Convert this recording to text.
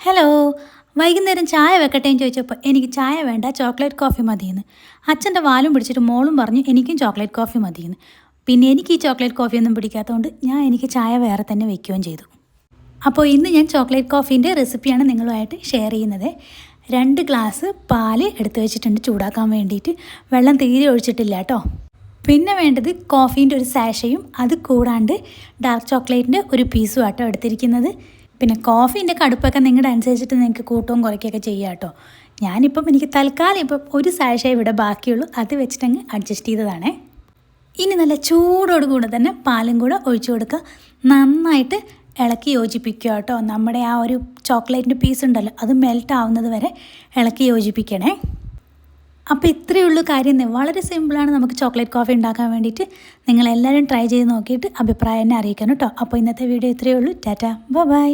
Hello. വൈകുന്നേരം ചായ വെക്കട്ടെ എന്ന് ചോദിച്ചപ്പോൾ എനിക്ക് ചായ വേണ്ട, ചോക്ലേറ്റ് കോഫി മതിയെന്ന്. അച്ഛൻ്റെ വാലും പിടിച്ചിട്ട് മോളും പറഞ്ഞു എനിക്കും ചോക്ലേറ്റ് കോഫി മതിയെന്ന്. പിന്നെ എനിക്ക് ഈ ചോക്ലേറ്റ് കോഫിയൊന്നും പിടിക്കാത്തതുകൊണ്ട് എനിക്ക് ചായ വേറെ തന്നെ വെക്കുകയും ചെയ്തു. അപ്പോൾ ഇന്ന് ഞാൻ ചോക്ലേറ്റ് കോഫീൻ്റെ റെസിപ്പിയാണ് നിങ്ങളുമായിട്ട് ഷെയർ ചെയ്യുന്നത്. 2 ഗ്ലാസ് പാല് എടുത്തു വെച്ചിട്ടുണ്ട് ചൂടാക്കാൻ വേണ്ടിയിട്ട്. വെള്ളം തീരെ ഒഴിച്ചിട്ടില്ല കേട്ടോ. പിന്നെ വേണ്ടത് കോഫീൻ്റെ ഒരു സാഷയും അത് കൂടാണ്ട് ഡാർക്ക് ചോക്ലേറ്റിൻ്റെ ഒരു പീസും ആട്ടോ എടുത്തിരിക്കുന്നത്. പിന്നെ കോഫീൻ്റെ കടുപ്പൊക്കെ നിങ്ങളുടെ അനുസരിച്ചിട്ട് നിങ്ങൾക്ക് കൂട്ടവും കുറയ്ക്കുകയൊക്കെ ചെയ്യാം കേട്ടോ. എനിക്ക് തൽക്കാലം ഒരു സാഷേ ഇവിടെ ബാക്കിയുള്ളൂ, അത് വെച്ചിട്ടങ്ങ് അഡ്ജസ്റ്റ് ചെയ്തതാണേ. ഇനി നല്ല ചൂടോട് കൂടെ തന്നെ പാലും കൂടെ ഒഴിച്ചു കൊടുക്കുക. നന്നായിട്ട് ഇളക്കി യോജിപ്പിക്കുക കേട്ടോ. നമ്മുടെ ആ ഒരു ചോക്ലേറ്റിൻ്റെ പീസ് ഉണ്ടല്ലോ, അത് മെൽറ്റ് ആവുന്നത് വരെ ഇളക്കി യോജിപ്പിക്കണേ. അപ്പോൾ ഇത്രയേ ഉള്ളൂ കാര്യം. വളരെ സിമ്പിളാണ് നമുക്ക് ചോക്ലേറ്റ് കോഫി ഉണ്ടാക്കാൻ വേണ്ടിയിട്ട്. നിങ്ങളെല്ലാവരും ട്രൈ ചെയ്ത് നോക്കിയിട്ട് അഭിപ്രായം എന്നെ അറിയിക്കണം കേട്ടോ. അപ്പോൾ ഇന്നത്തെ വീഡിയോ ഇത്രയേ ഉള്ളൂ. ടാറ്റാ, ബൈ.